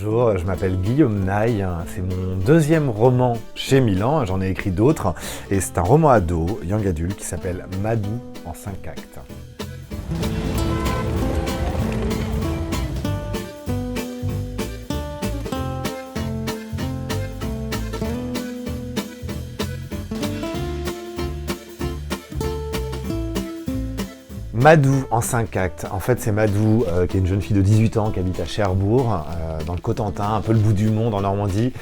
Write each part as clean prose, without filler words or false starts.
Bonjour, je m'appelle Guillaume Naï, c'est mon deuxième roman chez Milan, j'en ai écrit d'autres, et c'est un roman ado, young adulte, qui s'appelle Madou en 5 actes. Madou en 5 actes. En fait, c'est Madou, qui est une jeune fille de 18 ans qui habite à Cherbourg, dans le Cotentin, un peu le bout du monde en Normandie.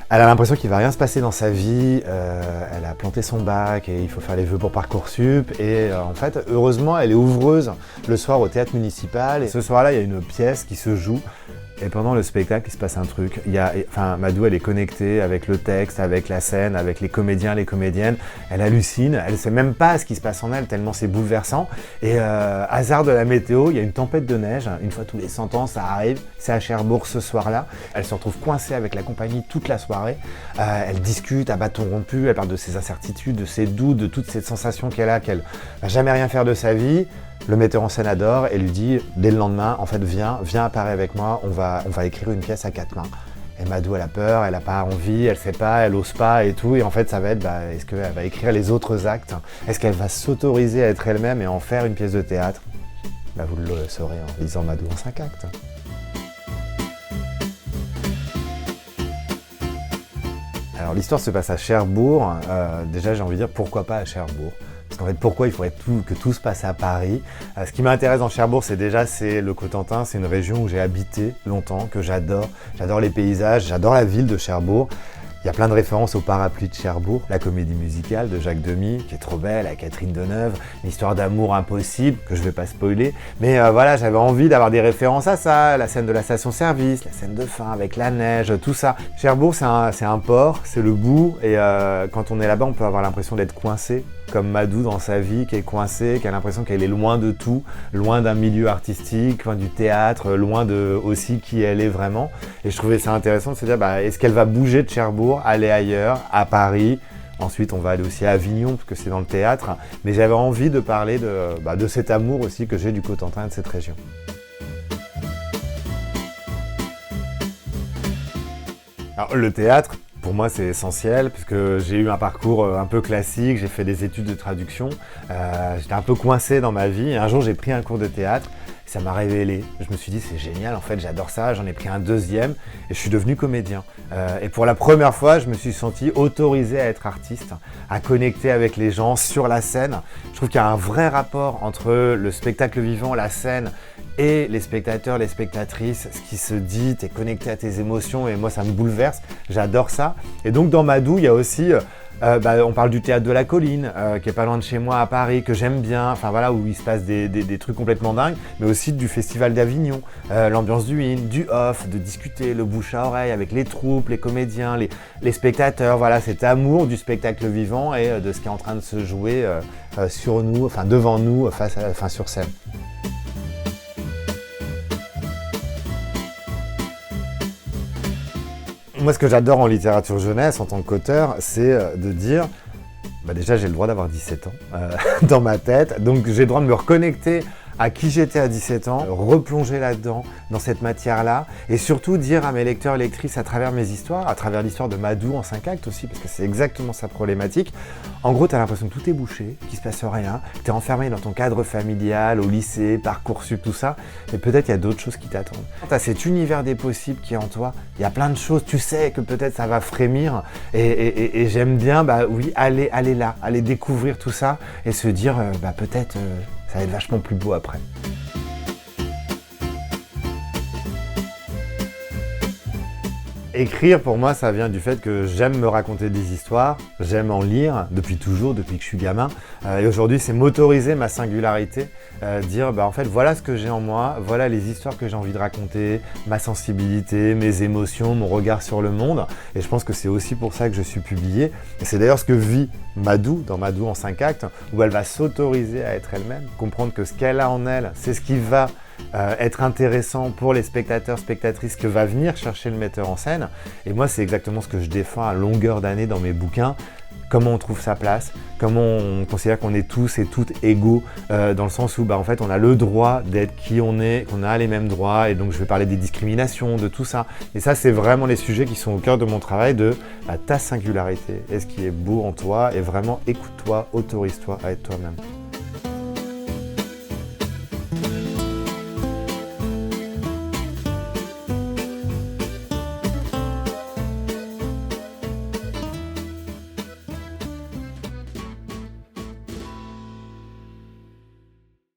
Elle a l'impression qu'il ne va rien se passer dans sa vie. Elle a planté son bac et il faut faire les vœux pour Parcoursup. Et en fait, heureusement, elle est ouvreuse le soir au théâtre municipal. Et ce soir-là, il y a une pièce qui se joue. Et pendant le spectacle, il se passe un truc. Madou, elle est connectée avec le texte, avec la scène, avec les comédiens, les comédiennes. Elle hallucine, elle ne sait même pas ce qui se passe en elle, tellement c'est bouleversant. Et hasard de la météo, il y a une tempête de neige. Une fois tous les 100 ans, ça arrive. C'est à Cherbourg ce soir-là. Elle se retrouve coincée avec la compagnie toute la soirée. Elle discute à bâton rompu, elle parle de ses incertitudes, de ses doutes, de toutes ces sensations qu'elle a, qu'elle va jamais rien faire de sa vie. Le metteur en scène adore et lui dit dès le lendemain, en fait, viens à Paris avec moi, on va écrire une pièce à 4 mains. Et Madou, elle a peur, elle n'a pas envie, elle sait pas, elle ose pas et tout. Et en fait, ça va être, est-ce qu'elle va écrire les autres actes? Est-ce qu'elle va s'autoriser à être elle-même et en faire une pièce de théâtre? Vous le saurez en lisant Madou en 5 actes. Alors l'histoire se passe à Cherbourg. Déjà, j'ai envie de dire pourquoi pas à Cherbourg? Parce qu'en fait, pourquoi il faudrait que tout se passe à Paris? Ce qui m'intéresse dans Cherbourg, c'est le Cotentin. C'est une région où j'ai habité longtemps, que j'adore. J'adore les paysages, j'adore la ville de Cherbourg. Il y a plein de références au Parapluie de Cherbourg, la comédie musicale de Jacques Demy, qui est trop belle, avec Catherine Deneuve, une histoire d'amour impossible, que je ne vais pas spoiler. Mais voilà, j'avais envie d'avoir des références à ça, la scène de la station-service, la scène de fin avec la neige, tout ça. Cherbourg, c'est un port, c'est le bout, et quand on est là-bas, on peut avoir l'impression d'être coincé, comme Madou dans sa vie, qui est coincée, qui a l'impression qu'elle est loin de tout, loin d'un milieu artistique, loin du théâtre, loin de aussi qui elle est vraiment. Et je trouvais ça intéressant de se dire, est-ce qu'elle va bouger de Cherbourg, aller ailleurs, à Paris? Ensuite, on va aller aussi à Avignon, parce que c'est dans le théâtre. Mais j'avais envie de parler de cet amour aussi que j'ai du Cotentin et de cette région. Alors, le théâtre, pour moi, c'est essentiel, puisque j'ai eu un parcours un peu classique, j'ai fait des études de traduction, j'étais un peu coincé dans ma vie, et un jour j'ai pris un cours de théâtre, et ça m'a révélé. Je me suis dit, c'est génial, en fait, j'adore ça, j'en ai pris un deuxième, et je suis devenu comédien. Et pour la première fois, je me suis senti autorisé à être artiste, à connecter avec les gens sur la scène. Je trouve qu'il y a un vrai rapport entre le spectacle vivant, la scène, et les spectateurs, les spectatrices, ce qui se dit, t'es connecté à tes émotions et moi ça me bouleverse, j'adore ça. Et donc dans Madou, il y a aussi, on parle du théâtre de la Colline, qui est pas loin de chez moi à Paris, que j'aime bien, enfin voilà, où il se passe des trucs complètement dingues, mais aussi du Festival d'Avignon, l'ambiance du in, du off, de discuter, le bouche à oreille avec les troupes, les comédiens, les spectateurs, voilà, cet amour du spectacle vivant et de ce qui est en train de se jouer sur nous, enfin devant nous, sur scène. Moi, ce que j'adore en littérature jeunesse, en tant qu'auteur, c'est de dire, déjà, j'ai le droit d'avoir 17 ans dans ma tête, donc j'ai le droit de me reconnecter à qui j'étais à 17 ans, replonger là-dedans, dans cette matière-là, et surtout dire à mes lecteurs et lectrices à travers mes histoires, à travers l'histoire de Madou en 5 actes aussi, parce que c'est exactement sa problématique. En gros, t'as l'impression que tout est bouché, qu'il se passe rien, que t'es enfermé dans ton cadre familial, au lycée, Parcoursup, tout ça, mais peut-être il y a d'autres choses qui t'attendent. T'as cet univers des possibles qui est en toi, il y a plein de choses, tu sais que peut-être ça va frémir, et j'aime bien, aller là, aller découvrir tout ça, et se dire, peut-être... ça va être vachement plus beau après. Écrire, pour moi, ça vient du fait que j'aime me raconter des histoires, j'aime en lire depuis toujours, depuis que je suis gamin. Et aujourd'hui, c'est m'autoriser ma singularité, dire en fait, voilà ce que j'ai en moi, voilà les histoires que j'ai envie de raconter, ma sensibilité, mes émotions, mon regard sur le monde. Et je pense que c'est aussi pour ça que je suis publié. Et c'est d'ailleurs ce que vit Madou, dans Madou en 5 actes, où elle va s'autoriser à être elle-même, comprendre que ce qu'elle a en elle, c'est ce qui va être intéressant pour les spectateurs, spectatrices que va venir chercher le metteur en scène. Et moi, c'est exactement ce que je défends à longueur d'année dans mes bouquins. comment on trouve sa place, comment on considère qu'on est tous et toutes égaux, dans le sens où en fait on a le droit d'être qui on est, qu'on a les mêmes droits, et donc je vais parler des discriminations, de tout ça. Et ça, c'est vraiment les sujets qui sont au cœur de mon travail, de ta singularité, et ce qui est beau en toi, et vraiment écoute-toi, autorise-toi à être toi-même.